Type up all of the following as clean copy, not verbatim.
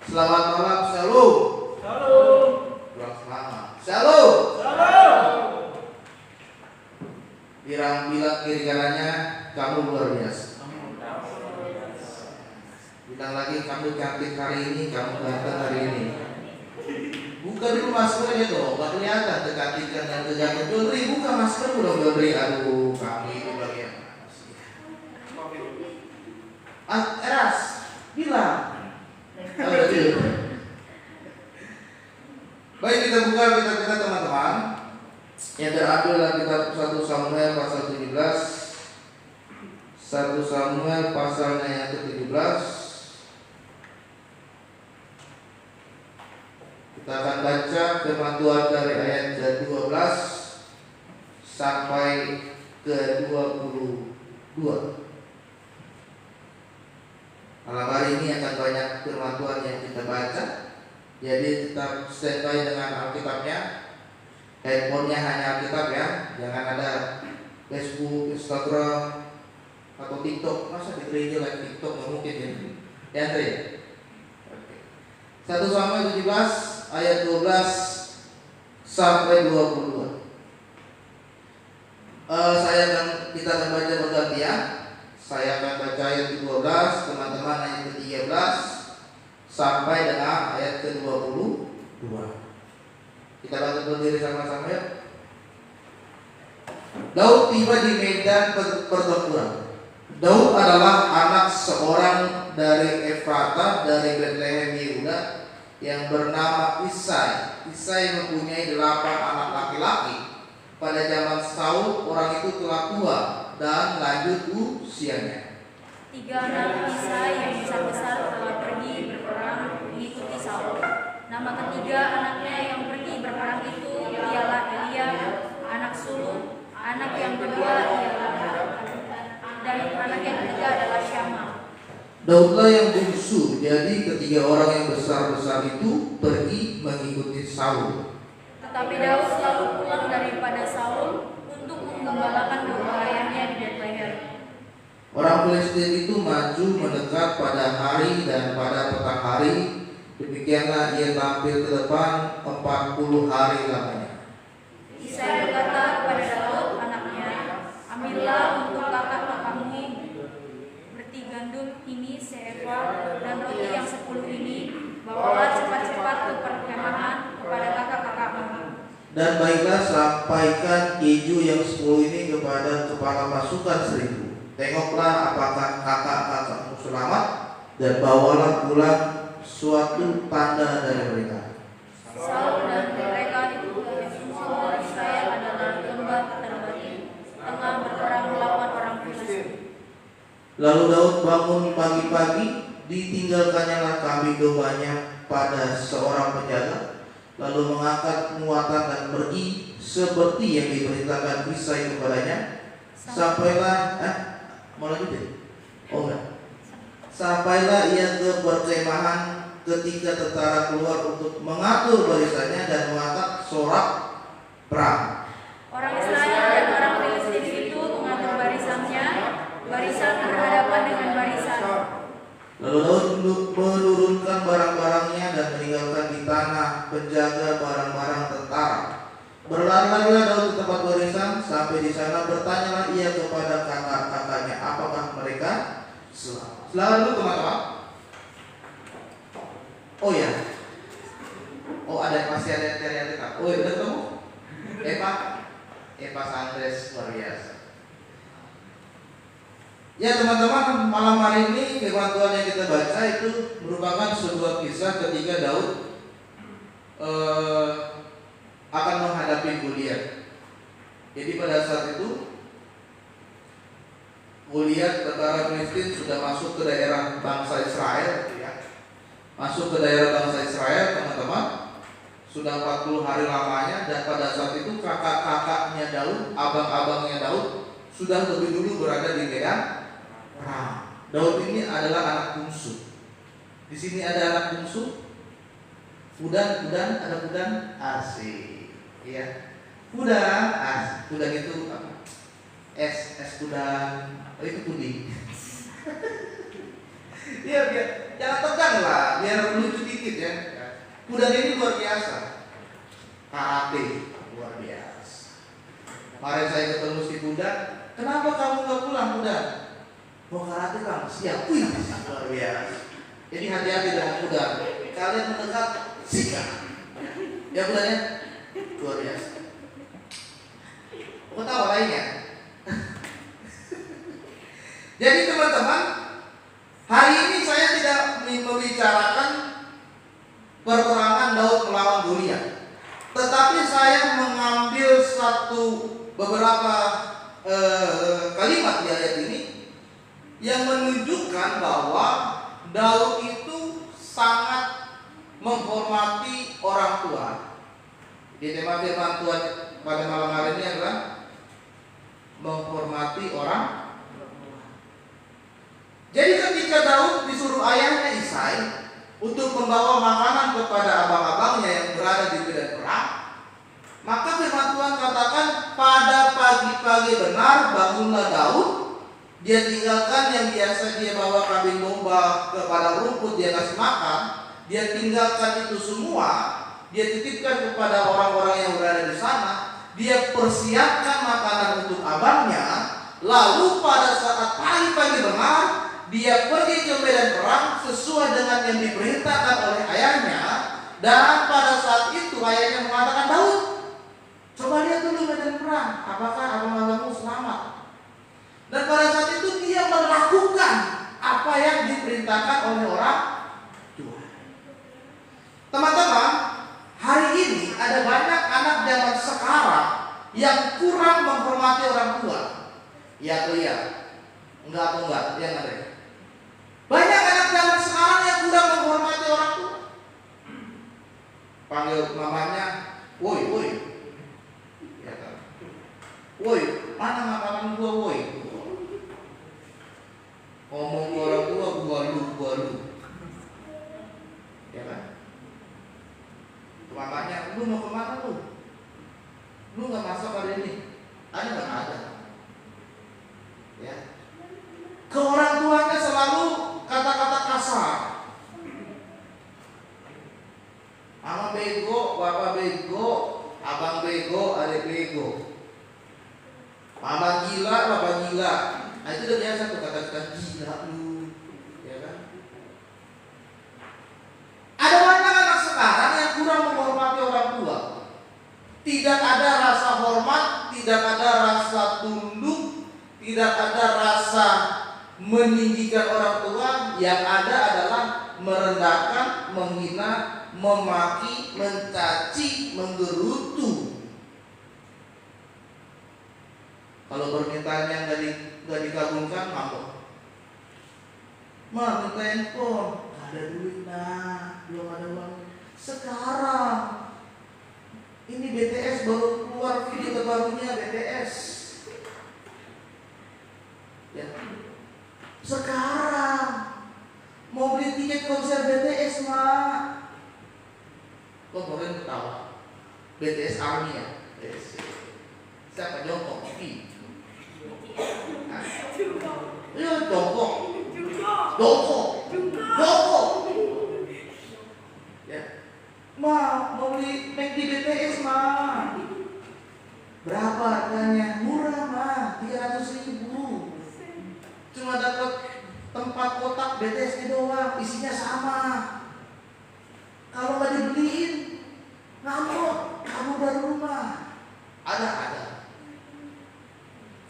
Selamat malam, shalom. Shalom. Kurang semangat. Shalom. Shalom. Bilang kiri kanannya, kamu luar biasa. Bilang lagi, kamu cantik hari ini, kamu ganteng hari ini. Buka dulu maskernya dong, gak kelihatan kecantikan dan kegantengan. Dori, buka masker dong, Dori. Aduh, kamu itu bagaimana sih? Eras, bilang. Baik, kita buka kitab kita teman-teman. Yang terambil dalam kitab 1 Samuel pasal 17. 1 Samuel pasalnya yang ke-17. Kita akan baca firman Tuhan dari ayat ke-12 sampai ke-22. Malam hari ini akan banyak firman Tuhan yang kita baca. Jadi tetap standby dengan Alkitabnya. Handphonenya hanya Alkitab ya. Jangan ada Facebook, Instagram, atau TikTok. Masa di gereja like TikTok? Nggak mungkin ya. Ya Andre? 1 Samuel 17 ayat 12 sampai 22. Kita akan baca bergantian. Saya akan baca ayat ke-12, teman-teman ayat ke-13 sampai dengan ayat ke-22. Kita bantu berdiri sama-sama ya. Daud tiba di medan pertempuran. Daud adalah anak seorang dari Efratah dari Betlehem Yehuda yang bernama Isai. Isai mempunyai 8 anak laki-laki. Pada zaman Saul orang itu telah tua dan lanjut usianya. 3 anak Isai yang besar-besar telah pergi berperang mengikuti Saul. Nama ketiga anaknya yang pergi berperang itu ialah Eliab, anak sulung. Anak yang kedua ialah dan anak yang ketiga adalah Syama. Daudlah yang bungsu, jadi ketiga orang yang besar-besar itu pergi mengikuti Saul. Tetapi Daud selalu pulang daripada Saul untuk menggembalakan domba ayahnya di Betlehem. Orang Filistin itu maju mendekat pada hari dan pada petang hari. Demikianlah ia tampil ke depan 40 hari lamanya. Isai berkata kepada Daud anaknya, ambillah untuk kakak-kakakmu berti gandum ini seekor dan roti yang 10 ini, bawalah cepat-cepat ke perkemahan kepada kakak-kakakmu. Dan baiklah sampaikan keju yang 10 ini kepada kepala pasukan 1000. Tengoklah apakah kakak-kakakmu selamat, dan bawalah pulang suatu tanda dari mereka. Saul dan mereka itu semua Israel adalah lembah terbagi, tengah berperang melawan orang Filistin. Lalu Daud bangun pagi-pagi, ditinggalkannya kambing dombanya pada seorang penjaga, lalu mengangkat muatan dan pergi seperti yang diperintahkan Isai kepadanya. Sampailah Sampailah ia ke perkemahan ketika tentara keluar untuk mengatur barisannya dan mengangkat sorak perang. Orang Israel dan orang Filistin itu mengatur barisannya, barisan berhadapan dengan barisan. Lalu Daud menurunkan barang-barangnya dan meninggalkan di tanah penjaga barang-barang tentara. Berlari-larilah Daud ke tempat barisan. Sampai di sana bertanyalah ia kepada kakak-kakaknya, apakah mereka selamat. Selamat dulu teman-teman. Oh ya. Oh masih ada yang cari Alkitab. Oh ya, udah ketemu? Eva Sandres luar biasa. Ya teman-teman, malam hari ini firman Tuhan yang kita baca itu merupakan sebuah kisah ketika Daud akan menghadapi Goliat. Jadi pada saat itu Goliat tentara Filistin sudah masuk ke daerah bangsa Israel, ya. Masuk ke daerah bangsa Israel, teman-teman. Sudah 40 hari lamanya, dan pada saat itu kakak-kakaknya Daud, abang-abangnya Daud sudah lebih dulu berada di medan perang. Daud ini adalah anak bungsu. Di sini ada anak bungsu. Kudan, ada kudan asik, ya. Kudan itu apa? Es kudan, itu puding. Ya biar jangan tegang lah, biar lucu dikit Kudan ini luar biasa. Karate luar biasa. Kemarin saya ketemu si Kudan, kenapa kamu nggak pulang Kudan? Mau karate Kang, siap. Wih, luar biasa. Jadi hati-hati dengan kudan. Kalian mendekat, sikat. Ya kudannya luar biasa. Kau tahu lainnya? Jadi teman-teman, hari ini saya tidak membicarakan perperangan Daud melawan Goliat, tetapi saya mengambil beberapa kalimat di ayat ini yang menunjukkan bahwa Daud itu sangat menghormati orang tua. Di tema firman Tuhan pada malam hari ini adalah menghormati orang. Jadi ketika Daud disuruh ayahnya Isai untuk membawa makanan kepada abang-abangnya yang berada di medan perang, maka firman Tuhan katakan pada pagi-pagi benar bangunlah Daud. Dia tinggalkan yang biasa dia bawa kambing domba kepada rumput dia kasih makan. Dia tinggalkan itu semua. Dia titipkan kepada orang-orang yang berada di sana. Dia persiapkan makanan untuk abangnya. Lalu pada saat pagi-pagi benar, dia pergi ke medan perang sesuai dengan yang diperintahkan oleh ayahnya. Dan pada saat itu ayahnya mengatakan, Daud, coba lihat dulu medan perang, apakah abang-abangmu selamat? Dan pada saat itu dia melakukan apa yang diperintahkan oleh orang tua. Teman-teman, hari ini ada banyak anak zaman sekarang yang kurang menghormati orang tua. Ya atau iya? Enggak atau enggak? Yang ada. Banyak anak zaman sekarang yang kurang menghormati orang tua. Panggil mamanya, woi, woi. Ya kan? Woi, mana makanan gua, woi? Ngomong ke orang tua, gua lu. Ya kan? Mamanya, lu mau kemana lu? Lu nggak masak hari ini? Ada nggak ada? Ya. Ke orang tuanya selalu kata-kata kasar. Mama bego, bapak bego, abang bego, adik bego. Mama gila, bapak gila. Nah itu udah biasa tuh kata-kata gila lu, ya kan? Ada banyak anak sekarang yang kurang menghormati orang tua. Tidak ada rasa hormat, tidak ada rasa tunduk, tidak ada rasa meninggikan orang tua. Yang ada adalah merendahkan, menghina, memaki, mencaci, menggerutu. Kalau permintaannya nggak dikabulkan, ngambek. Ma, minta handphone, nggak ada duit nah, belum ada uang. Sekarang ini BTS baru keluar video terbarunya BTS. Ya. Sekarang mau beli tiket konser BTS mah. Kok kalian ketawa? BTS Army ya? Siapa jongkok? Iya jongkok. Ya. Mau beli McD BTS mah. Berapa harganya? Murah mah, 300.000. Cuma dapat tempat kotak BTS doang, isinya sama. Kalau nggak dibeliin, ngamuk, kamu dari rumah. Ada.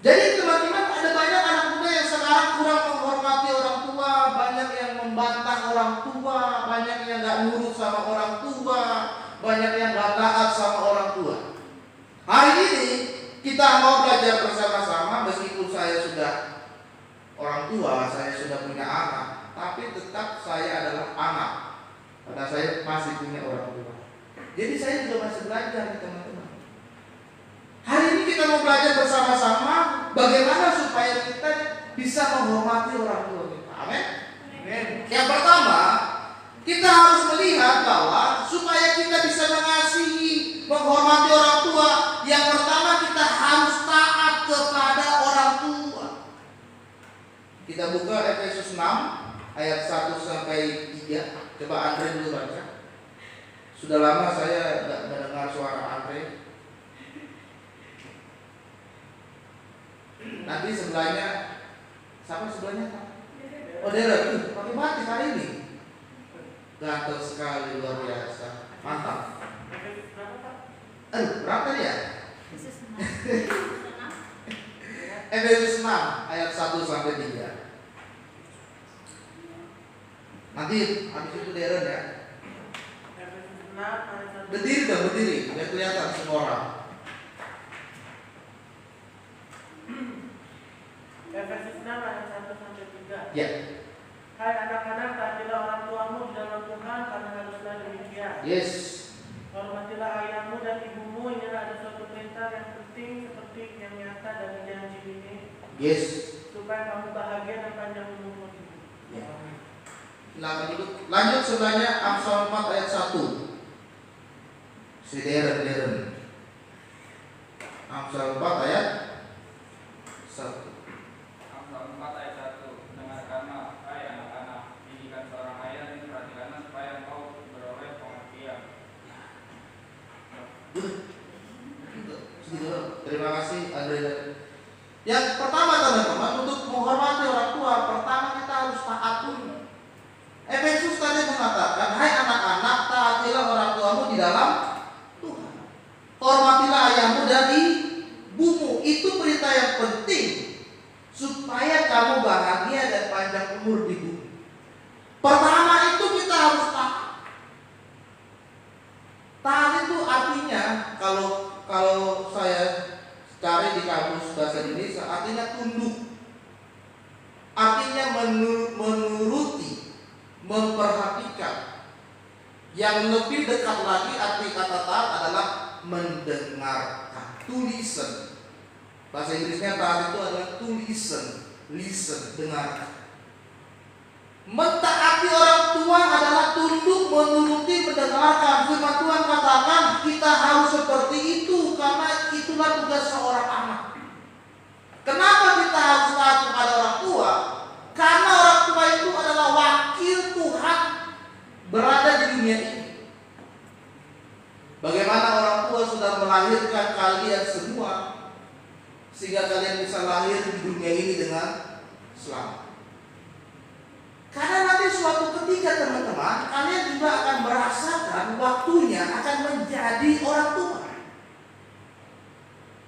Jadi teman-teman, ada banyak anak muda yang sekarang kurang menghormati orang tua, banyak yang membantah orang tua, banyak yang nggak nurut sama orang tua, banyak yang nggak taat sama orang tua. Hari ini kita mau belajar bersama-sama, meskipun saya sudah orang tua, saya sudah punya anak, tapi tetap saya adalah anak, karena saya masih punya orang tua. Jadi saya juga masih belajar nih teman-teman. Hari ini kita mau belajar bersama-sama bagaimana supaya kita bisa menghormati orang tua kita. Amin. Yang pertama, kita harus melihat bahwa supaya kita bisa mengasihi, menghormati orang tua, yang pertama kita harus taat kepada orang tua. Kita buka Efesus 6 ayat 1 sampai 3. Coba Andre dulu baca. Sudah lama saya nggak mendengar suara Andre. Nanti sebelahnya, siapa sebelahnya? Oh, Deren, pakai batik hari ini. Gatel sekali, luar biasa, mantap. Berapa tadi ya? Efesus 6 ayat 1 sampai 3. Nanti habis itu Deren ya. Berdiri dong, berdiri, biar kelihatan semua orang. Efesus 6 ayat 1 sampai 3. Ya. Hai anak-anak, taatilah orang tuamu di dalam Tuhan, karena haruslah demikian. Yes. Hormatilah ayahmu dan ibumu, inilah ada suatu perintah yang penting seperti yang nyata dari janji ini. Yes. Supaya kamu bahagia dan panjang umur. Ya. Lanjut sebelahnya Amsal 4 ayat 1. Si Deren. Amsal 4 ayat 1. Amsal 4 ayat 1. Dengarkanlah, hai anak-anak, didikan seorang ayah dan perhatikanlah supaya engkau beroleh pengertian. Terima kasih Andre. Yang pertama teman-teman, untuk menghormati orang tua, pertama kita harus taat dulu. Efesus tadi mengatakan, hai anak-anak, taatilah orang tuamu di dalam Tuhan. Hormatilah ayahmu dan ibumu. Itu perintah yang penting supaya kamu bahagia dan panjang umur di bumi. Pertama itu kita harus taat. Taat itu artinya kalau saya cari di kamus bahasa Indonesia, artinya tunduk. Artinya menuruti, memperhatikan. Yang lebih dekat lagi arti kata taat adalah mendengarkan. To listen. Bahasa Inggrisnya taat itu adalah to listen. Listen, dengarkan. Mentaati orang tua adalah tunduk, menuruti, mendengarkan. Firman Tuhan katakan kita harus seperti itu karena itulah tugas seorang anak. Kenapa kita harus taat kepada orang tua? Karena orang tua itu adalah wakil Tuhan berada di dunia ini. Bagaimana orang tua sudah melahirkan kalian semua sehingga kalian bisa lahir di dunia ini dengan selamat. Karena nanti suatu ketika teman-teman, kalian juga akan merasakan waktunya akan menjadi orang tua.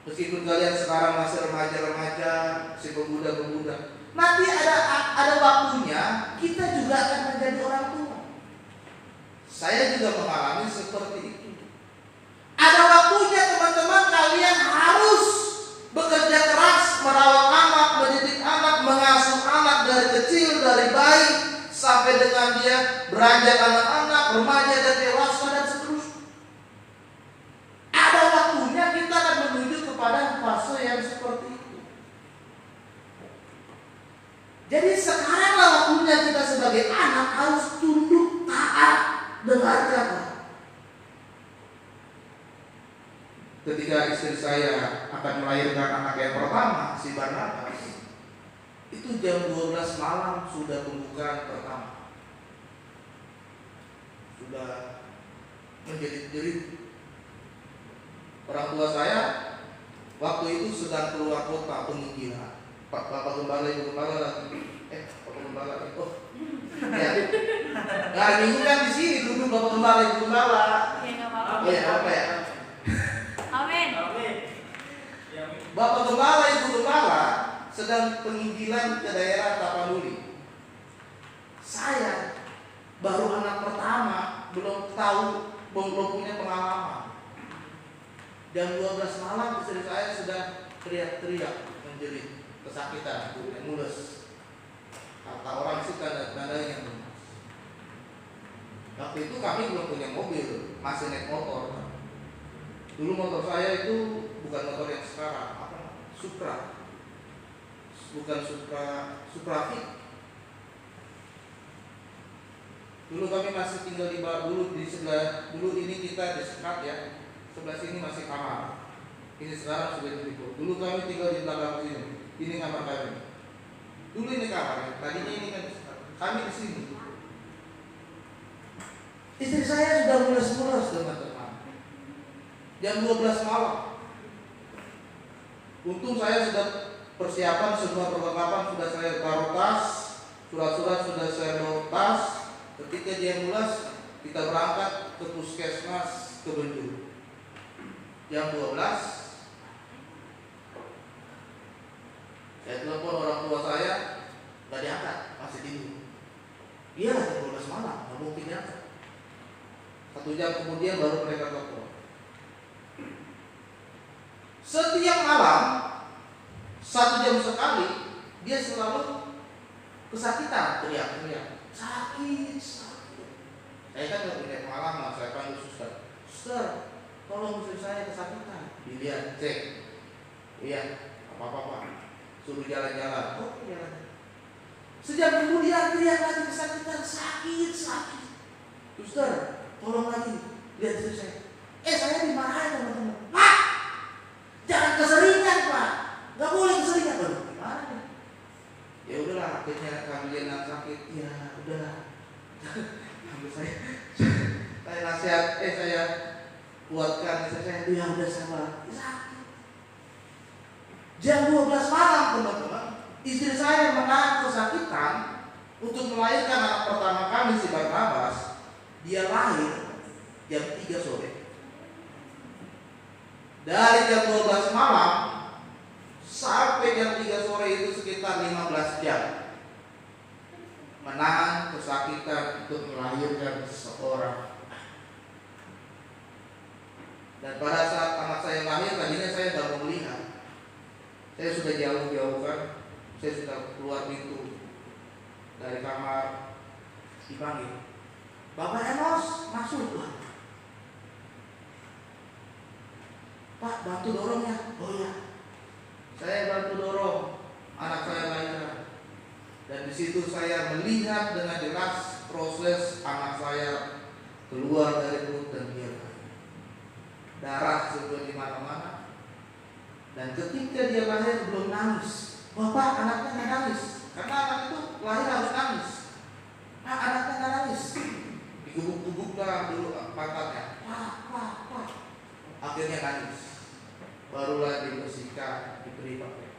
Meskipun kalian sekarang masih remaja-remaja, masih pemuda-pemuda, nanti ada waktunya kita juga akan menjadi orang tua. Saya juga mengalami seperti itu. Ada waktunya teman-teman kalian harus bekerja keras merawat anak, mendidik anak, mengasuh anak dari kecil, dari bayi sampai dengan dia beranjak anak-anak, remaja dan dewasa dan seterusnya. Ada waktunya kita akan menuju kepada fase yang seperti itu. Jadi sekaranglah waktunya kita sebagai anak harus tunduk, taat, dengarkan. Ketika istri saya akan melahirkan anak yang pertama, si Barnabas, itu jam 12 malam sudah pembukaan pertama. Sudah menjerit-jerit. Orang tua saya waktu itu sedang keluar kota penginjilan. Bapak Gembala, Ibu Gembala lagi. Bapak Gembala. Oh. Ya. Nah, minggu kan di sini dulu Bapak Gembala, Ibu Gembala. Ya enggak apa-apa. Ya, apa ya? Amin. Bapak Gembala, Ibu Gembala sedang penginjilan ke daerah Tapanuli. Saya baru anak pertama, belum punya pengalaman. Jam 12 malam istri saya sudah teriak-teriak menjerit, kesakitan, mules. Kata orang sih tanda-tandanya lemas. Waktu itu kami belum punya mobil, masih naik motor. Dulu motor saya itu bukan motor yang sekarang, Supra. Bukan Supra Fit. Dulu kami masih tinggal di dulu di sebelah, dulu ini kita di sekat ya. Sebelah sini masih kamar. Ini sekarang sudah jadi. Dulu kami tinggal di belakang sini. Ini kamar kami. Dulu ini kamar, tadinya ini kan kami di sini. Istri saya sudah mules-mules teman-teman. Jam 12 malam. Untung saya sudah persiapan semua perlengkapan, sudah saya taruh tas, surat-surat sudah saya bawa tas. Ketika dia mules, kita berangkat ke puskesmas ke Bendul. Jam 12 saya telepon orang tua saya, nggak diangkat, masih tidur. Iya, jam 12 malam, nggak mungkin diangkat. 1 jam kemudian baru mereka telepon. Setiap malam 1 jam sekali dia selalu kesakitan, teriak-teriak, sakit. Saya kan nggak punya pengalaman, saya panggil suster. Suster, tolong istri saya kesakitan. Dilihat, cek. Iya, apa-apa Pak. Suruh jalan-jalan. Oh, jalan. Sejam kemudian teriak lagi kesakitan, sakit. Suster, tolong lagi, lihat istri saya. Saya dimarahin teman-teman. Pak, jangan keseringan Pak, nggak boleh keseringan. Aduh, gimana nih? Ya udahlah, akhirnya kalian yang sakit. Ya udahlah. Sambil saya nasihat, saya kuatkan istri saya. Ya udah sabar. Sakit. Jam 12 malam teman-teman, istri saya menahan kesakitan untuk melahirkan anak pertama kami si Barnabas. Dia lahir jam 3 sore. Dari jam 12 malam sampai jam 3 sore itu sekitar 15 jam menahan kesakitan untuk melahirkan seseorang. Dan pada saat anak saya lahir, tadinya saya nggak mau melihat. Saya sudah jauh-jauhkan, saya sudah keluar pintu dari kamar, dipanggil, Bapak Enos, masuk. Pak, bantu dorongnya. Oh iya, saya bantu dorong anak saya lahiran. Dan di situ saya melihat dengan jelas proses anak saya keluar dari perut dan dia lahir. Darah sudah di mana-mana. Dan ketika dia lahir belum nangis. Bapak, anaknya nggak nangis. Karena anak itu lahir harus nangis. Pak, anaknya nggak nangis. Digubuk-gubuklah dulu pantatnya. Pak. Akhirnya nangis. Barulah dibersihkan, diberi pakai.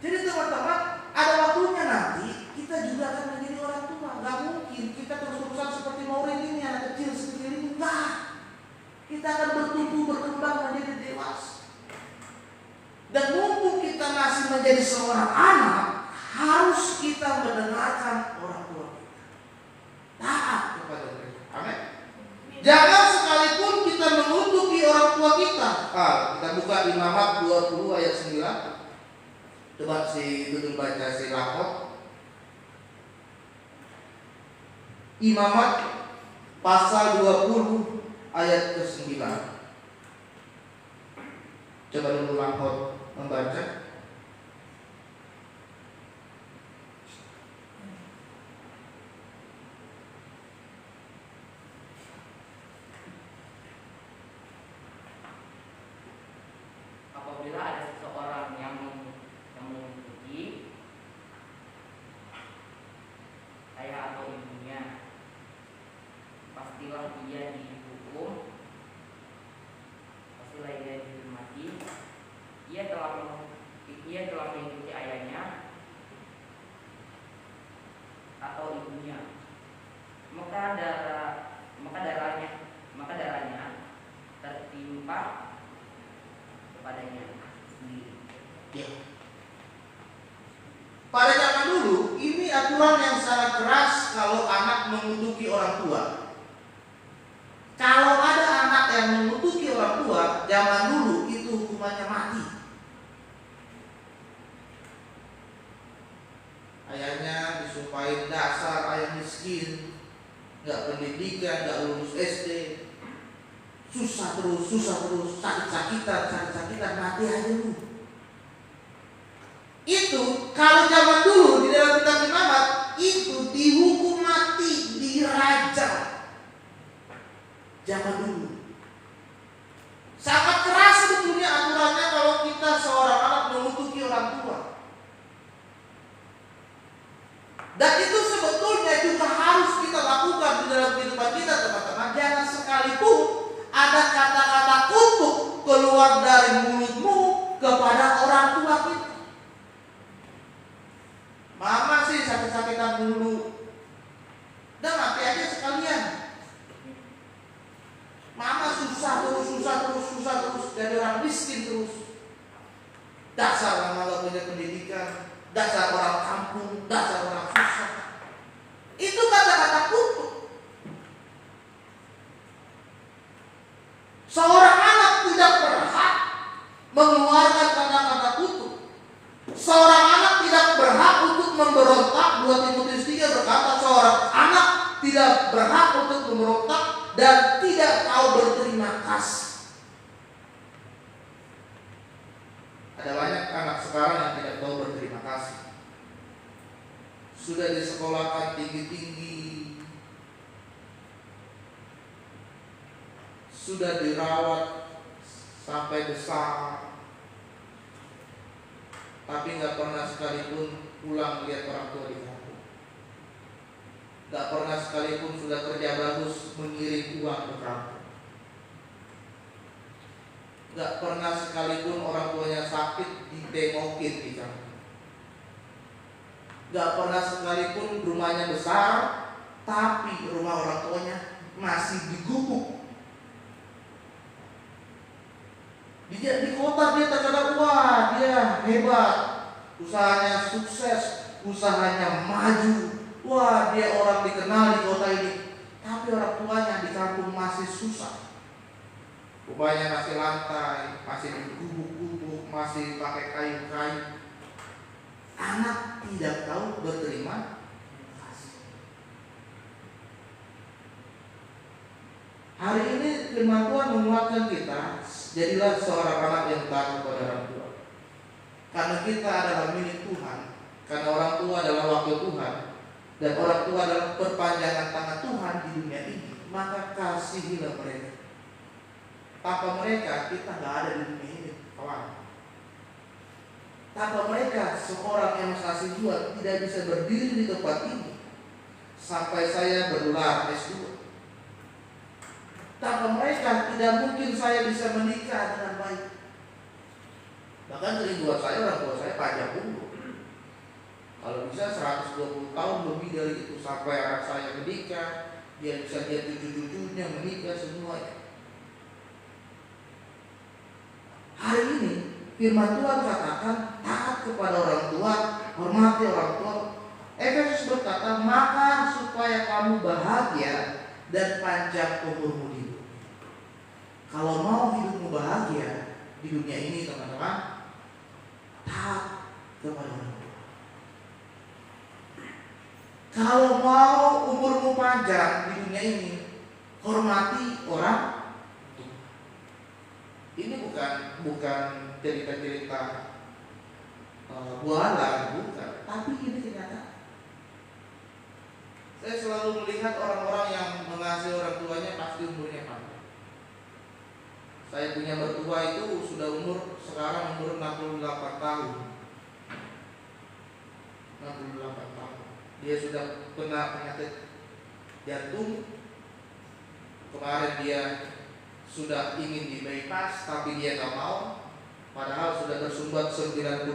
Jadi teman-teman, ada waktunya nanti kita juga akan menjadi orang tua. Gak mungkin kita terus-terusan seperti Maureen ini, anak kecil seperti ini. Enggak. Kita akan bertumbuh, berkembang menjadi dewasa. Dan mumpung kita masih menjadi seorang anak, harus kita mendengarkan orang tua kita. Taat kepada mereka. Amin. Jangan sekalipun kita mengutuki orang tua kita. Kita buka di Imamat 20 ayat 9. Coba si Dudung baca si Lakot. Imamat pasal 20 ayat ke-9. Coba dulu Lakot membaca. Apabila ada seseorang yang mengikuti ayah atau ibunya, pastilah ia dihukum, pastilah ia dihormati. Ia telah mengikuti ayahnya atau ibunya, maka darahnya tertimpa kepadanya sendiri. Ya. Pada zaman dulu, ini aturan yang sangat keras kalau anak mengutuki orang tua. Kalau ada anak yang mengutuki orang tua, zaman dulu itu hukumannya mati. Ayahnya disumpahin dasar ayah miskin, nggak pendidikan, nggak lulus SD, susah terus, sakit-sakitan, mati aja lu. Itu kalau zaman dulu di dalam kitab Imamat itu dihukum mati, dirajam. Zaman dulu sangat keras sebetulnya aturannya kalau kita seorang anak mengutuki orang tua. Dan itu sebetulnya juga harus kita lakukan di dalam kehidupan dasar orang nggak punya pendidikan, dasar orang kampung, dasar orang susah. Itu kata-kata kutuk. Seorang anak tidak berhak mengeluarkan kata-kata kutuk. Seorang anak tidak berhak untuk memberontak. 2 Timotius 3 berkata seorang anak tidak berhak untuk memberontak dan tidak tahu berterima kasih. Ada banyak anak sekarang yang tidak tahu berterima kasih. Sudah disekolahkan tinggi-tinggi, sudah dirawat sampai besar, tapi nggak pernah sekalipun pulang lihat orang tua di kampung. Nggak pernah sekalipun sudah kerja bagus mengirim uang ke kampung. Nggak pernah sekalipun orang tuanya sakit ditengokin di kampung. Nggak pernah sekalipun rumahnya besar, tapi rumah orang tuanya masih digubuk. Di kota dia terkenal, wah dia hebat, usahanya sukses, usahanya maju, wah dia orang dikenal di kota ini. Tapi orang tuanya di kampung masih susah. Rumahnya masih lantai, masih digubuk-gubuk, masih pakai kayu-kayu. Anak tidak tahu berterima kasih. Hari ini firman Tuhan menguatkan kita, jadilah seorang anak yang taat kepada orang tua. Karena kita adalah milik Tuhan, karena orang tua adalah wakil Tuhan, dan orang tua adalah perpanjangan tangan Tuhan di dunia ini, maka kasihilah mereka. Tanpa mereka kita nggak ada di dunia ini, kawan. Tanpa mereka seorang yang kasih Tuhan tidak bisa berdiri di tempat ini sampai saya bergelar S2. Tanpa mereka tidak mungkin saya bisa menikah dengan baik. Bahkan kerinduan saya, orang tua saya panjang umur. Kalau bisa 120 tahun lebih dari itu sampai anak saya menikah, dia bisa lihat cucu-cucunya menikah semuanya. Hari ini firman Tuhan katakan taat kepada orang tua, hormati orang tua. Efesus berkata, maka supaya kamu bahagia dan panjang umurmu hidup. Kalau mau hidupmu bahagia di dunia ini, teman-teman, taat kepada orang tua. Kalau mau umurmu panjang di dunia ini, hormati orang tua. Ini bukan cerita-cerita bualan, bukan. Tapi ini kenyataan. Saya selalu melihat orang-orang yang mengasihi orang tuanya pasti umurnya panjang. Saya punya mertua itu sudah sekarang umur 68 tahun. 68 tahun. Dia sudah kena penyakit jantung. Kemarin dia sudah ingin di bypass, tapi dia nggak mau. Padahal sudah tersumbat 90%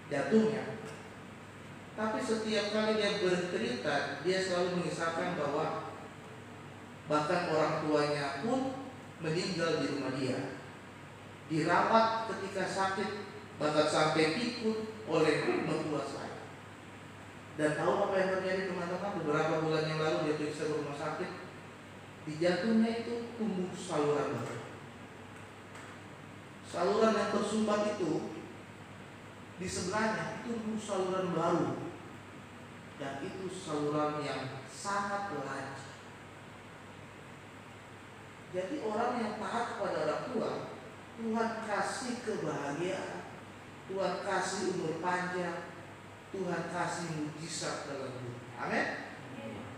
jantungnya. Tapi setiap kali dia bercerita, dia selalu mengisahkan bahwa bahkan orang tuanya pun meninggal di rumah dia, dirawat ketika sakit, bahkan sampai pikun oleh mertua saya. Dan tahu apa yang terjadi, teman-teman? Beberapa bulan yang lalu dia periksa ke rumah sakit, di jantungnya itu tumbuh saluran baru. Saluran yang tersumbat itu di sebelahnya tumbuh saluran baru, dan itu saluran yang sangat lancar. Jadi orang yang taat kepada orang tua, Tuhan kasih kebahagiaan, Tuhan kasih umur panjang, Tuhan kasih mujizat dalam hidup. Amin.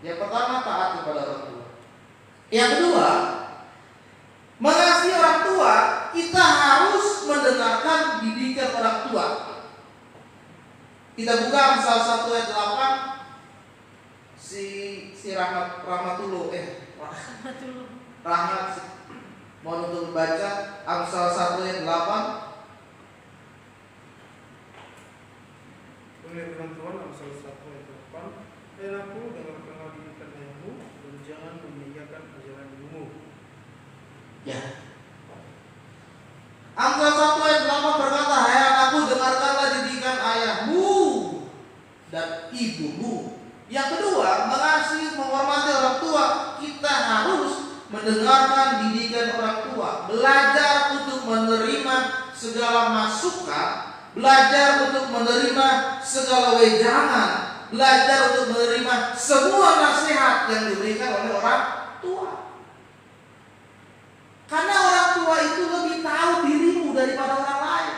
Yang pertama, taat kepada orang tua. Yang kedua, mengasihi orang tua, kita harus mendengarkan didikan orang tua. Kita buka Amsal 1 ayat 8. Si Rahmatullah mohon untuk baca Amsal 1 ayat 8. Oleh firman Tuhan, Amsal 1 ayat 8, dan aku dengarkanlah didikan ayahmu dan jangan meninggalkan ajaran ibumu. Ya. Amsal 1 ayat 8 berkata, mendengarkan didikan orang tua, belajar untuk menerima segala masukan, belajar untuk menerima segala wejangan, belajar untuk menerima semua nasihat yang diberikan oleh orang tua. Karena orang tua itu lebih tahu dirimu daripada orang lain.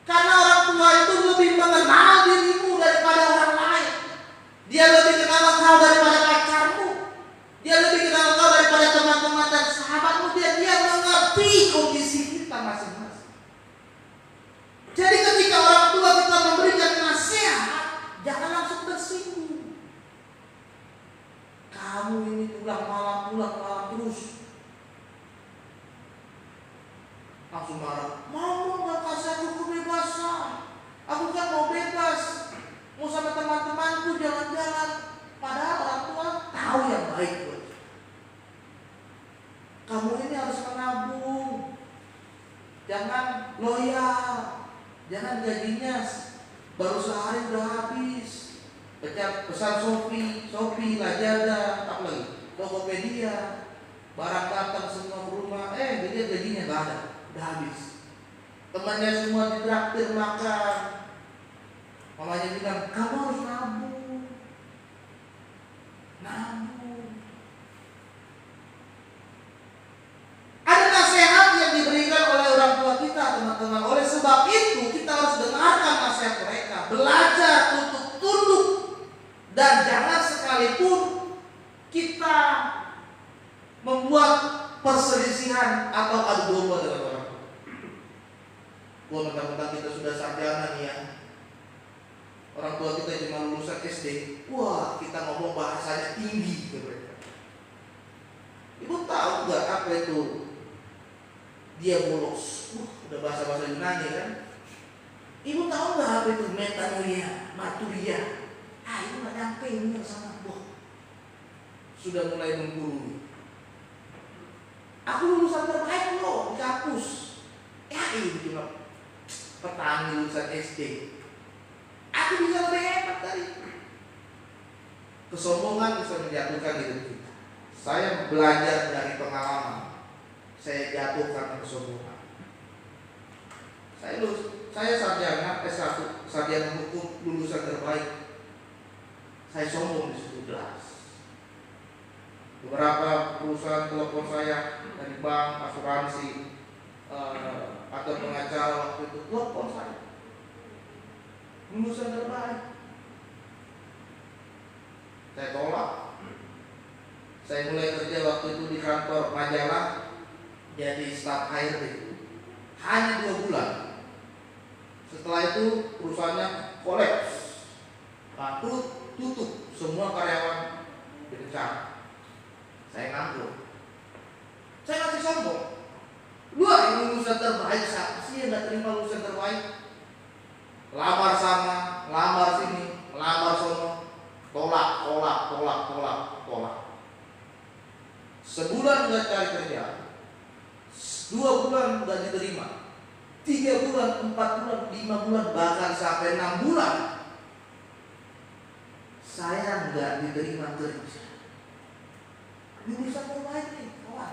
Karena orang tua itu lebih mengenal dirimu daripada orang lain. Dia lebih kenal kau daripada pacarmu. Dia lebih kenal kau daripada teman-teman dan sahabatmu. Dia mengerti kondisi kita masing-masing. Jadi ketika orang tua kita memberikan nasihat, jangan langsung tersinggung. Kamu ini pulang malam terus. Langsung marah. Mau nggak kasih aku kebebasan? Aku kan mau bebas, mau sama teman-temanku jalan-jalan. Padahal orang tua tahu yang baik buat kamu ini harus menabung, jangan loyal, jangan gajinya baru sehari udah habis. Pesan Shopee, Lazada, apa lagi, Tokopedia, barang datang semua ke rumah, dia gajinya nggak ada, udah habis. Temannya semua ditraktir makan. Mamanya bilang, kamu harus nabung. Ada nasihat yang diberikan oleh orang tua kita, teman-teman. Oleh sebab itu kita harus dengarkan nasihat mereka, belajar untuk tunduk, dan jangan sekalipun kita membuat perselisihan atau adu domba dengan orang tua. Wah, mentang-mentang kita sudah sarjana nih ya, orang tua kita cuma lulusan SD, wah kita ngomong bahasanya tinggi ke mereka. Ibu tahu nggak apa itu diabolos? Udah bahasa-bahasa Yunani kan? Ibu tahu nggak apa itu metanoia, maturia? Itu nggak nyampe ini ke sana. Wah, sudah mulai menggurui. Aku lulusan terbaik loh di kampus. Ini cuma petani lulusan SD. Aku bisa lebih hebat tadi. Kesombongan bisa menjatuhkan hidup kita. Saya belajar dari pengalaman. Saya jatuh karena kesombongan. Saya sarjana S1, sarjana hukum, lulusan terbaik. Saya sombong di situ jelas. Beberapa perusahaan telepon saya dari bank, asuransi, atau pengacara waktu itu telepon saya. Lulusan terbaik. Saya tolak. Saya mulai kerja waktu itu di kantor majalah, jadi staf HRD. Hanya 2 bulan. Setelah itu perusahaannya kolaps, bangkrut, tutup, semua karyawan dipecat. Saya nganggur. Saya masih sombong. Lu ini lulusan terbaik, siapa sih yang gak terima lulusan terbaik? Lamar sana, lamar sini, lamar sono, tolak. Sebulan nggak cari kerja, 2 bulan nggak diterima, 3 bulan, 4 bulan, 5 bulan, bahkan sampai 6 bulan saya nggak diterima kerja. Lulusan terbaik nih, kawan.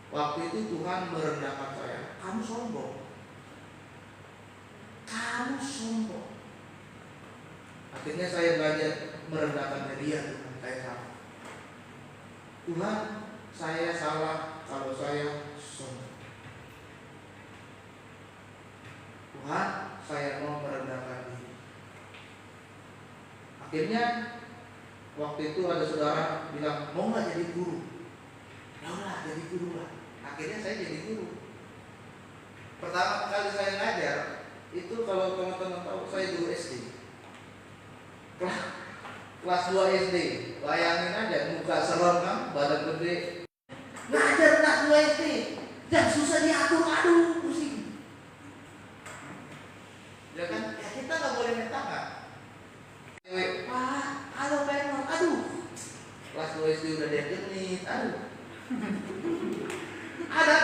Waktu itu Tuhan merendahkan saya. Kamu sombong. Akhirnya saya belajar merendahkan dia. Tuhan, saya salah. Tuhan, saya salah kalau saya sombong. Tuhan, saya mau merendahkan diri. Akhirnya waktu itu ada saudara bilang, mau nggak jadi guru? Ya udah, jadi guru lah. Akhirnya saya jadi guru. Pertama kali saya ngajar itu, kalau teman-teman tahu, saya guru SD. Kelas 2 SD. Bayangin aja, muka serem kan, badan gede. Ngajar kelas 2 SD. Dan susah diatur, aduh, pusing. Ya kan? Ya kita nggak boleh main tangan. Pak, halo Pak, aduh. Kelas 2 SD udah dia genit, aduh. Ada.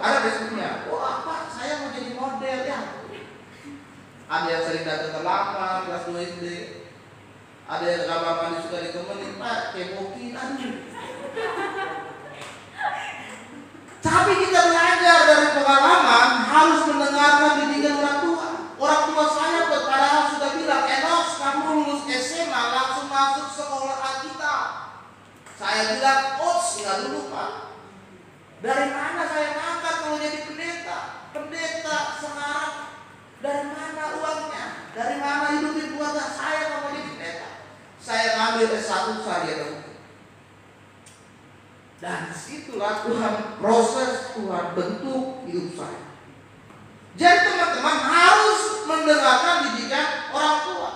Ada Facebooknya. Wah, Pak, saya mau jadi model ya. Ada yang sering datang terlambat kelas 2 SD. Ada yang kamar mandi suka ditemenin, Pak, kebokin, aduh. Saya bilang, nggak dulu Pak. Dari mana saya ngangkat kalau jadi pendeta? Pendeta sekarang dari mana uangnya? Dari mana hidupin keluarga saya kalau jadi pendeta? Saya ngambil S1 saya dahulu. Dan disitulah Tuhan proses, Tuhan bentuk hidup saya. Jadi teman-teman harus mendengarkan didikan orang tua.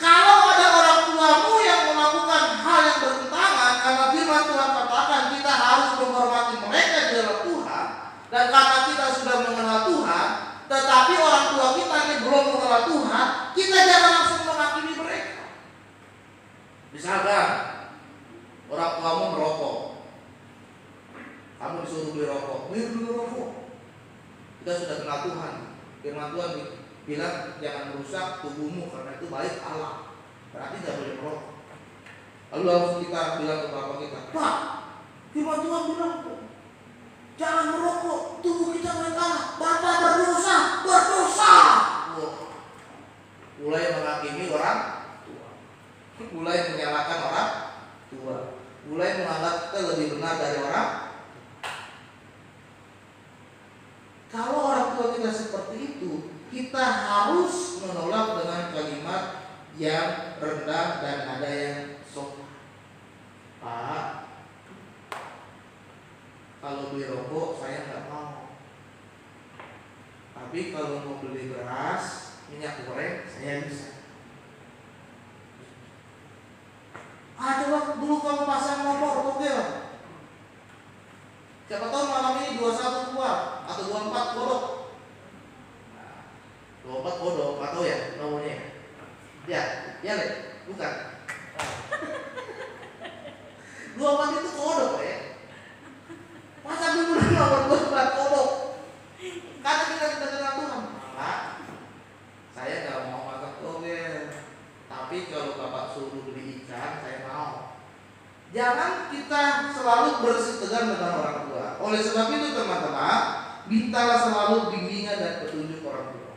Kalau ada orang tuamu yang melakukan hal yang bertentangan, karena firman Tuhan katakan kita harus menghormati mereka di dalam Tuhan, dan karena kita sudah mengenal Tuhan, tetapi orang tua kita ini belum mengenal Tuhan, kita jangan langsung menghakimi mereka. Misalkan orang tuamu merokok, kamu disuruh beli rokok, beli rokok. Kita sudah kenal Tuhan. Firman Tuhan bilang jangan merusak tubuhmu karena itu baik Allah. Berarti tidak boleh merokok. Lalu langsung kita bilang ke bapak kita, Pak, firman Tuhan bilang jangan merokok, tubuh kita baik Allah. Bapak berdosa. Wah. Mulai menghakimi orang tua, mulai menyalahkan orang tua, mulai menganggap kita lebih benar dari orang. Kalau orang tua kita seperti itu, kita harus menolak dengan kalimat yang rendah dan ada yang sopan. Pak, kalau beli rokok saya nggak mau. Tapi kalau mau beli beras, minyak goreng, saya bisa. Coba dulu kamu pasang nomor mobil. Siapa tahu malam ini 21 keluar atau 24 kodok. 24 kodok, atau ya nomornya. Ya, Le, bukan. 24 itu kodok ya. Masa dulu nomor 24 kodok. Karena kita kenal Tuhan. Pak, saya nggak mau makan togel. Tapi kalau Bapak suruh beli ikan, saya mau. Jangan kita selalu bersitegan dengan orang tua. Oleh sebab itu teman-teman, mintalah selalu bimbingan dan petunjuk orang tua.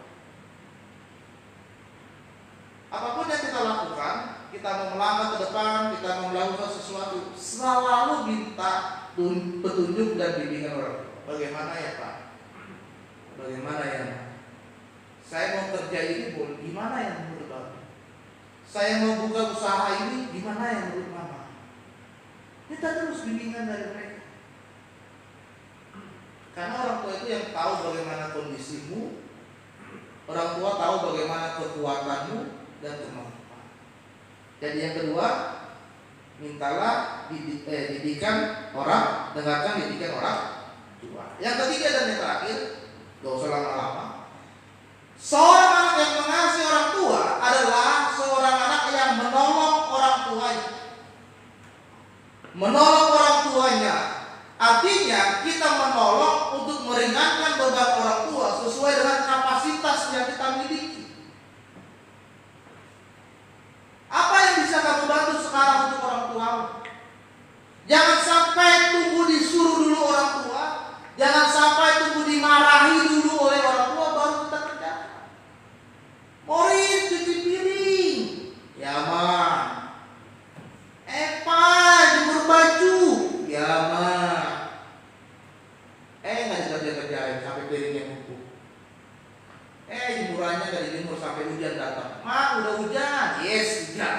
Apapun yang kita lakukan, kita mau melangkah ke depan, kita mau melakukan sesuatu, selalu minta petunjuk dan bimbingan orang tua. Bagaimana ya Pak? Bagaimana ya? Saya mau kerja ini, gimana ya menurut Bapak? Saya mau buka usaha ini, gimana ya menurut Mama? Kita terus bimbingan dari mereka. Karena orang tua itu yang tahu bagaimana kondisimu. Orang tua tahu bagaimana kekuatanmu dan kemampuan. Jadi yang kedua, mintalah didikan orang, dengarkan didikan orang tua. Yang ketiga dan yang terakhir, gak usah lama-lama. Seorang anak yang mengasihi orang tua adalah seorang anak yang menolong orang tuanya. Menolong orang tuanya artinya kita menolong untuk meringankan beban orang tua sesuai dengan kapasitas yang kita miliki. Apa yang bisa kamu bantu sekarang untuk orang tua? Jangan sampai tunggu disuruh dulu orang tua. Jangan sampai tunggu dimarahi dulu oleh orang tua baru kita kerjakan. Morin cuci piring, ya mah. Jemur baju, ya mah. Nggak dikerjain sampai piringnya numpuk. Jemurannya nggak dijemur sampai hujan datang. Ma, udah hujan, yes hujan.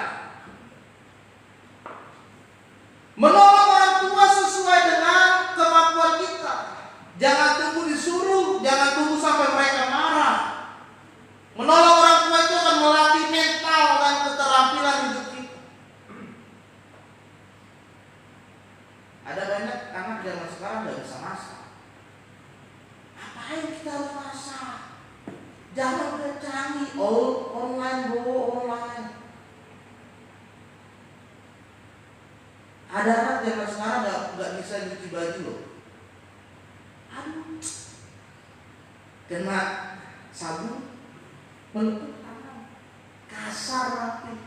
Menolong orang tua sesuai dengan kemampuan kita. Jangan tunggu disuruh, jangan tunggu sampai mereka marah. Menolong orang tua itu akan melatih mental dan keterampilan hidup kita. Ada banyak anak zaman sekarang nggak bisa masak. Ngapain kita harus masak? Jangan udah canggih, online online. Ada anak zaman sekarang nggak bisa nyuci baju loh. Aduh, kena sabun melepuh tangan, kasar rapi.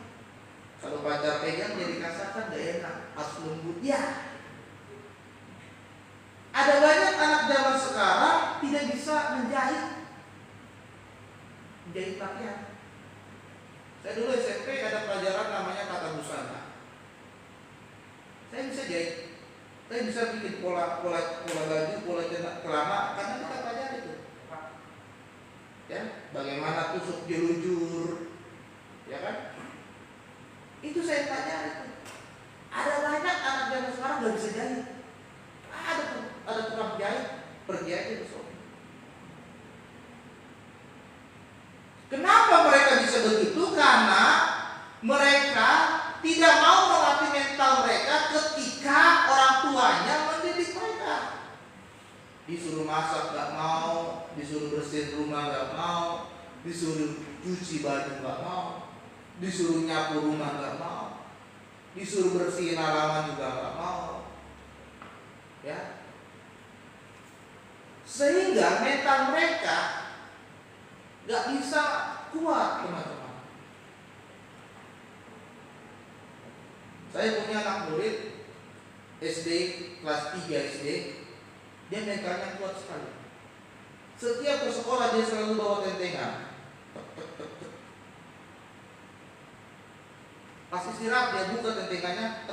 Kalau pacar pegang jadi kasar kan gak enak, harus lembut ya. Ada banyak anak zaman sekarang tidak bisa menjahit pakaian. Saya dulu SMP ada pelajaran namanya tata busana. jahit. Saya bisa bikin pola baju, pola celana, karena kita pelajari itu. Ya, bagaimana tusuk jelujur, ya kan? Itu saya pelajari itu. Ada banyak anak zaman sekarang nggak bisa jahit. Ada tukang jahit, pergi aja ke sana. Kenapa mereka bisa begitu? Karena mereka tidak mau melatih mental mereka ketika orang tuanya mendidik mereka. Disuruh masak gak mau, disuruh bersihin rumah gak mau, disuruh cuci baju gak mau, disuruh nyapu rumah gak mau, disuruh bersihin halaman juga gak mau. Ya. Sehingga mental mereka gak bisa kuat, teman-teman. Saya punya anak murid SD, kelas 3 SD. Dia mentalnya kuat sekali. Setiap ke sekolah dia selalu bawa tentengan. Pas istirahat dia buka tentengannya,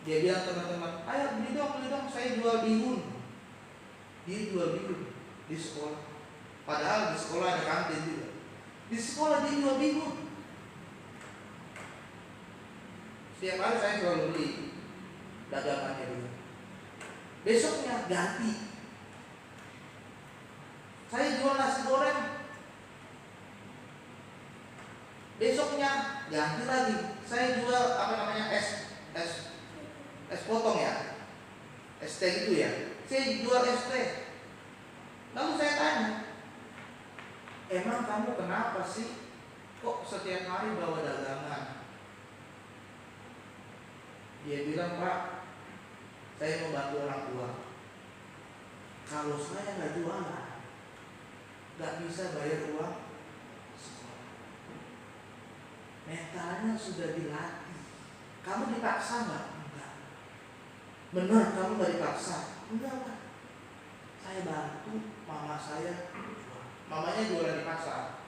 dia bilang teman-teman, ayo beli dong, saya jual bihun. Dia jual bihun di sekolah. Padahal di sekolah ada kantin juga. Di sekolah dia jual bihun. Setiap hari saya selalu beli dagangannya dulu. Besoknya ganti. Saya jual nasi goreng. Besoknya ganti lagi. Saya jual es potong ya. Es teh itu ya. Saya jual es teh. Lalu saya tanya, emang kamu kenapa sih kok setiap hari bawa dagangan? Dia bilang, Pak, saya mau bantu orang tua. Kalau saya nggak jualan, nggak bisa bayar uang sekolah. Mentalnya sudah dilatih. Kamu dipaksa nggak? Enggak. Benar, kamu nggak dipaksa? Enggak, Pak. Saya bantu mama saya. Mamanya jualan di pasar.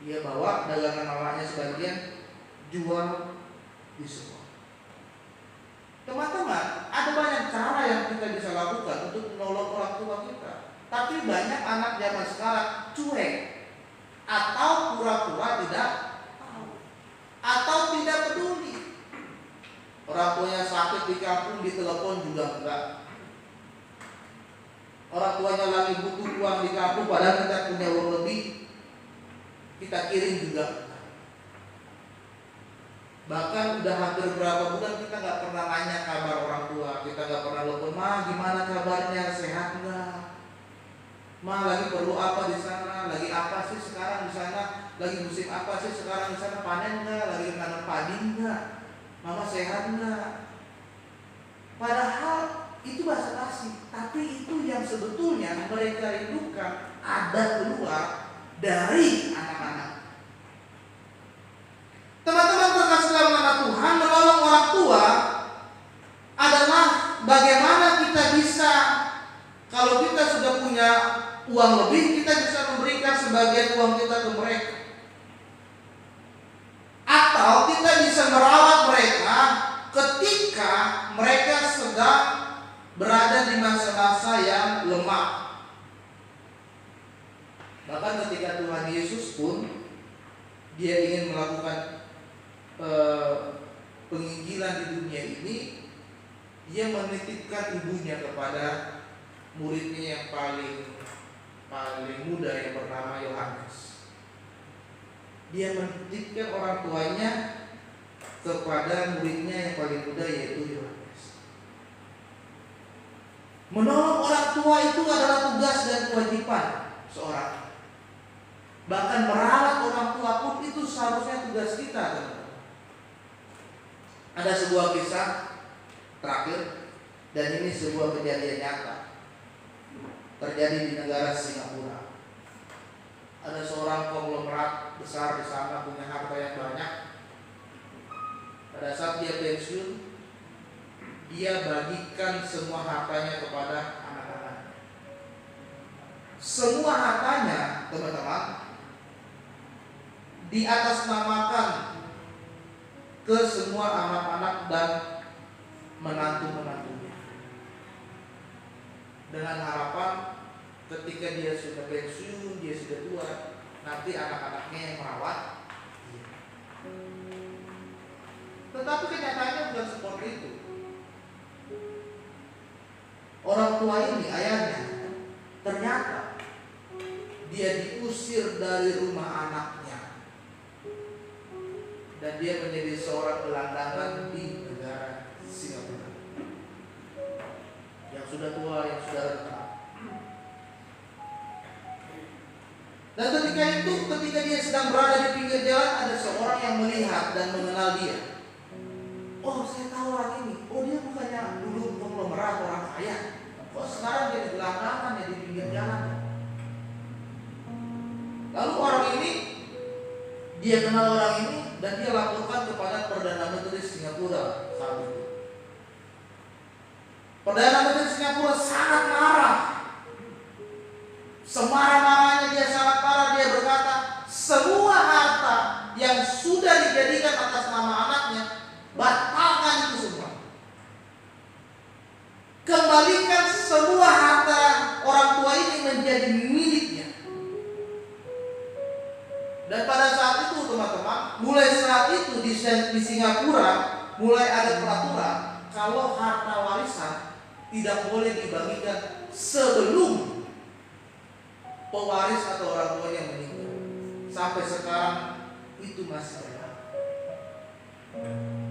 Dia bawa dagangan mamanya sebagian, jual di sekolah. Teman-teman, ada banyak cara yang kita bisa lakukan untuk menolong orang tua kita. Tapi banyak anak zaman sekarang cuek, atau pura-pura tidak tahu, atau tidak peduli. Orang tuanya sakit di kampung, ditelepon juga enggak. Orang tuanya lagi butuh uang di kampung, padahal kita punya uang lebih, kita kirim juga. Bahkan udah hampir berapa bulan kita nggak pernah nanya kabar orang tua, kita nggak pernah telepon, Ma gimana kabarnya, sehat nggak? Ma lagi perlu apa di sana? Lagi apa sih sekarang di sana? Lagi musim apa sih sekarang di sana? Panen nggak? Lagi nanam padi nggak? Mama sehat nggak? Padahal itu basa-basi, tapi itu yang sebetulnya mereka rindukan ada keluar dari anak-anak. Teman-teman terkasih dalam nama Tuhan, menolong orang tua adalah bagaimana kita bisa, kalau kita sudah punya uang lebih, kita bisa memberikan sebagian uang kita ke mereka. Atau kita bisa merawat mereka ketika mereka sedang berada di masa-masa yang lemah. Bahkan ketika Tuhan Yesus pun dia ingin melakukan penginjilan di dunia ini, dia menitipkan ibunya kepada muridnya yang paling muda yang bernama Yohanes. Dia menitipkan orang tuanya kepada muridnya yang paling muda, yaitu Yohanes. Menolong orang tua itu adalah tugas dan kewajiban seorang. Bahkan merawat orang tua pun itu seharusnya tugas kita, teman-teman. Ada sebuah kisah terakhir, dan ini sebuah kejadian nyata terjadi di negara Singapura. Ada seorang konglomerat besar di sana, punya harta yang banyak. Pada saat dia pensiun, dia bagikan semua hartanya kepada anak-anak. Semua hartanya, teman-teman, diatasnamakan ke semua anak-anak dan menantu-menantunya. Dengan harapan ketika dia sudah pensiun, dia sudah tua, nanti anak-anaknya yang merawat dia. Tetapi kenyataannya bukan seperti itu. Orang tua ini, ayahnya, ternyata dia diusir dari rumah anaknya dan dia menjadi seorang gelandangan di negara Singapura yang sudah tua, yang sudah renta. Dan ketika dia sedang berada di pinggir jalan, ada seorang yang melihat dan mengenal dia. Oh, saya tahu orang ini. Oh, dia bukannya dulu konglomerat orang kaya. Kok sekarang jadi gelandangan ya di pinggir jalan. Lalu orang ini, dia kenal orang ini dan dia laporkan kepada Perdana Menteri Singapura saat itu. Perdana Menteri Singapura sangat marah. Semarah-marahnya dia sangat marah. Dia berkata, semua harta yang sudah dijadikan atas nama anaknya, batalkan itu semua. Kembalikan semua harta orang tua ini menjadi miliknya. Dan pada saat itu teman-teman, mulai saat itu di Singapura mulai ada peraturan kalau harta warisan tidak boleh dibagikan sebelum pewaris atau orang tua yang meninggal. Sampai sekarang itu masih ada.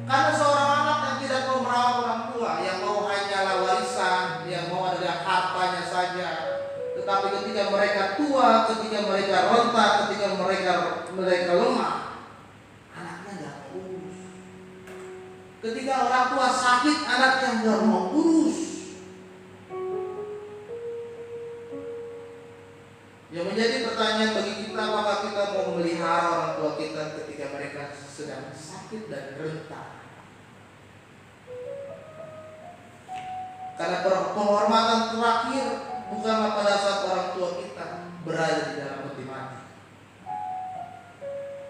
Karena seorang anak yang tidak mau merawat orang tua, yang mau hanyalah warisan, yang mau adalah hartanya saja. Tetapi ketika mereka tua, ketika mereka renta, ketika mereka lemah, anaknya nggak urus. Ketika orang tua sakit, anaknya nggak mau urus. Yang menjadi pertanyaan bagi kita, apakah kita mau memelihara orang tua kita ketika mereka sedang sakit dan renta? Karena penghormatan terakhir bukanlah pada saat orang tua kita berada di dalam peti mati.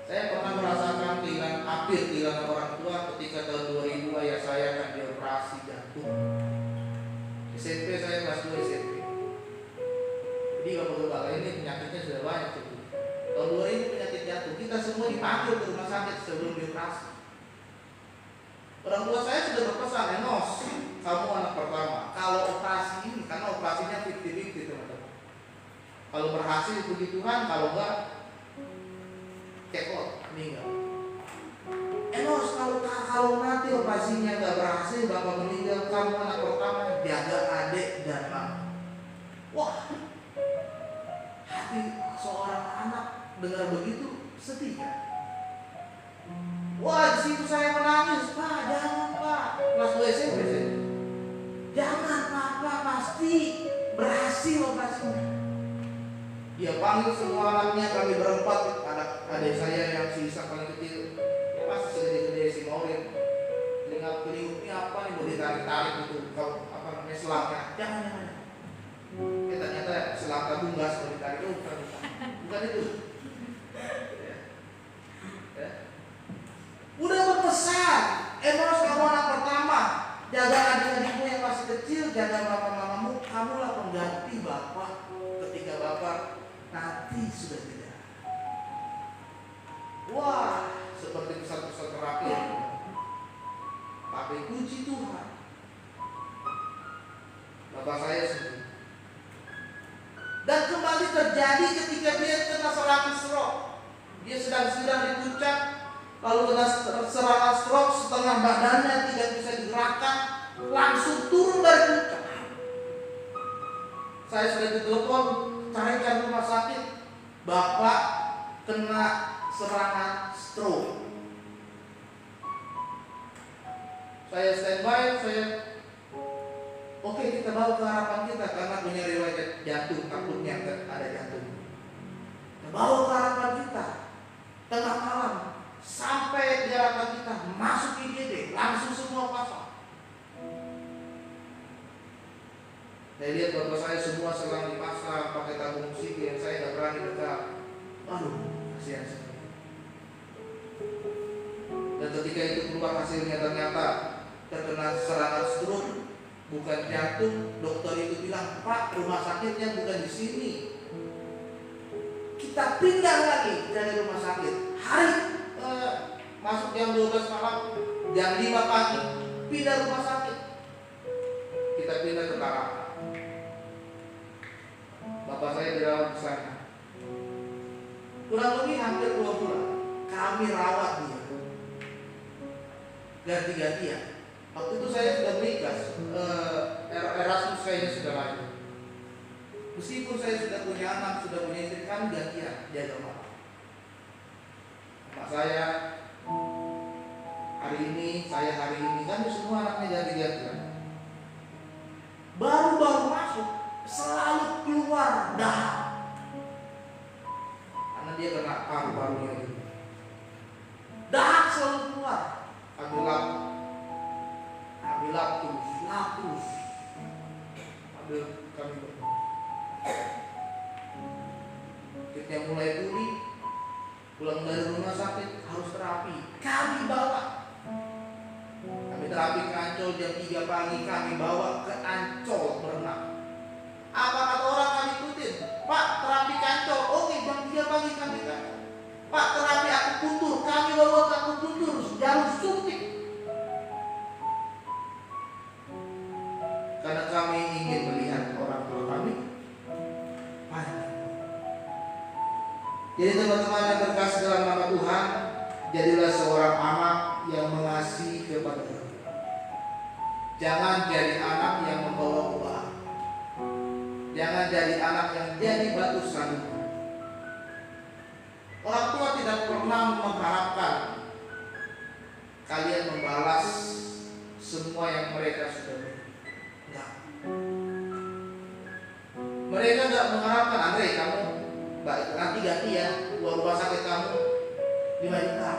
Saya pernah merasakan hampir kehilangan orang tua ketika tahun 2000 ayah saya akan dioperasi jantung. SMP, saya kelas 2 SMP. Jadi bapak-bapak ini penyakitnya sudah banyak cukup. Tahun 2000 penyakit jantung, kita semua dipanggil ke rumah sakit sebelum dioperasi. Orang tua saya sudah berpesan, Enos, kamu anak pertama. Kalau operasi ini, karena operasinya 50-50 teman-teman. Kalau berhasil puji Tuhan, kalau enggak, kekot, meninggal. Enos, kalau nanti operasinya enggak berhasil, bapak meninggal, kamu anak pertama, jaga adik dan mama. Wah, hati seorang anak dengar begitu sedih kan? Wah, di situ saya menangis, Pak, jangan Pak. Kelas 2 SMP saya. Jangan Pak, pasti berhasil operasinya. Dia panggil semua anaknya, kami berempat, adik saya yang sisa paling kecil, ya pasti segede-gede si Maureen. Telinga-telingupnya apa nih, mau ditarik-tarik gitu, apa namanya, selangnya. Jangan. Ternyata selang tabung gas mau ditarik, bukan itu. Ya. Udah berpesan, Enos, kamu anak pertama, jaga adik-adikmu yang masih kecil, jaga mama-mamamu, kamulah pengganti bapak ketika bapak nanti sudah tidak. Wah, seperti pesan-pesan terakhir. Tapi puji Tuhan, bapak saya sembuh. Dan kembali terjadi ketika dia kena serangan stroke. Dia sedang di puncak, lalu kena serangan stroke, setengah badannya tidak bisa digerakkan, langsung turun dari puncak. Saya sudah ditelepon, carikan rumah sakit, bapak kena serangan stroke. Saya standby, oke, kita bawa ke harapan kita karena punya riwayat jantung, takutnya ada jantung. Kita bawa ke harapan kita tengah malam sampai di harapan kita masuk IGD, langsung semua pasang. Saya lihat bapak saya semua selang dipasang pakai tabung oksigen, saya nggak berani dekat. Aduh, kasihan sekali. Dan ketika itu keluar hasilnya ternyata terkena serangan stroke, bukan jantung. Dokter itu bilang, Pak, rumah sakitnya bukan di sini. Kita pindah lagi dari rumah sakit. Hari masuk jam 12 malam, jam 5 pagi, pindah rumah sakit. Kita pindah ke Tarakan. Bapak saya dirawat di sana. Kurang lebih hampir 2 bulan. Kami rawat dia. Ganti-gantian. Waktu itu saya sudah menikah. Erasmus kayaknya sudah lahir. Meskipun saya sudah punya anak, sudah punya istri, kami gantian jaga malam. Mak saya hari ini, saya hari ini, kami semua anaknya ganti-gantian. Baru-baru masuk selalu keluar dahak. Karena dia kena paru-parunya gitu. Dahak selalu keluar. Kami lap terus. Ambil kami berdua. Kita mulai pulih, pulang dari rumah sakit harus terapi. Kami bawa. Kami terapi ke Ancol jam 3 pagi, kami bawa ke Ancol berenang. Apa kata orang kami ikutin? Pak, terapi ke Ancol. Oke, jam 3 pagi kami ke Ancol. Pak, terapi akupuntur. Kami bawa ke akupuntur, jalur suntik. Karena kami ingin melihat orang tua kami panjang. Jadi teman-teman yang berkasih dalam nama Tuhan, jadilah seorang anak yang mengasihi kepada Tuhan. Jangan jadi anak yang membawa beban. Jangan jadi anak yang jadi batu sandungan. Orang tua tidak pernah mengharapkan kalian membalas semua yang mereka sudah beri. Enggak. Mereka enggak mengharapkan, Andre, kamu nanti ganti ya uang rumah sakit kamu 5 juta,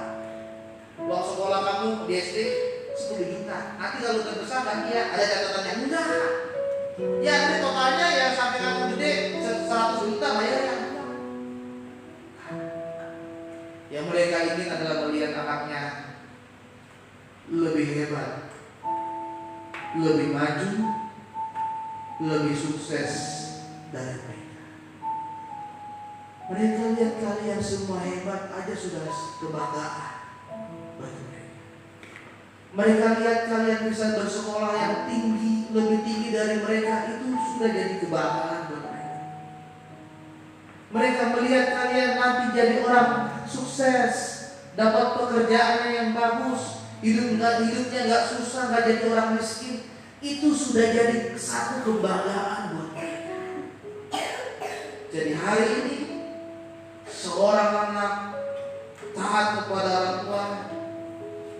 uang sekolah kamu di SD 10 juta. Nanti kalau udah besar ganti ya, ada catatannya. Enggak. Ya nanti totalnya ya sampai kamu gede 100 juta bayar ya. Yang mereka ingin adalah melihat anaknya lebih hebat, lebih maju, lebih sukses dari mereka. Mereka lihat kalian semua hebat aja sudah kebanggaan bagi mereka. Mereka lihat kalian bisa bersekolah yang tinggi, lebih tinggi dari mereka, itu sudah jadi kebanggaan buat mereka. Mereka melihat kalian nanti jadi orang sukses, dapat pekerjaannya yang bagus, hidupnya nggak susah, nggak jadi orang miskin, itu sudah jadi satu kebanggaan buat mereka. Jadi hari ini seorang anak taat kepada orang tua,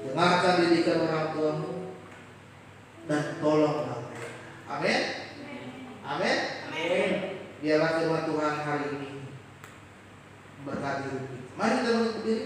dengarkan didikan orang tuamu, dan tolonglah mereka. Amin. Amin. Amin. Biarlah firman Tuhan hari ini berkati hidup kita. Mari kita berdiri.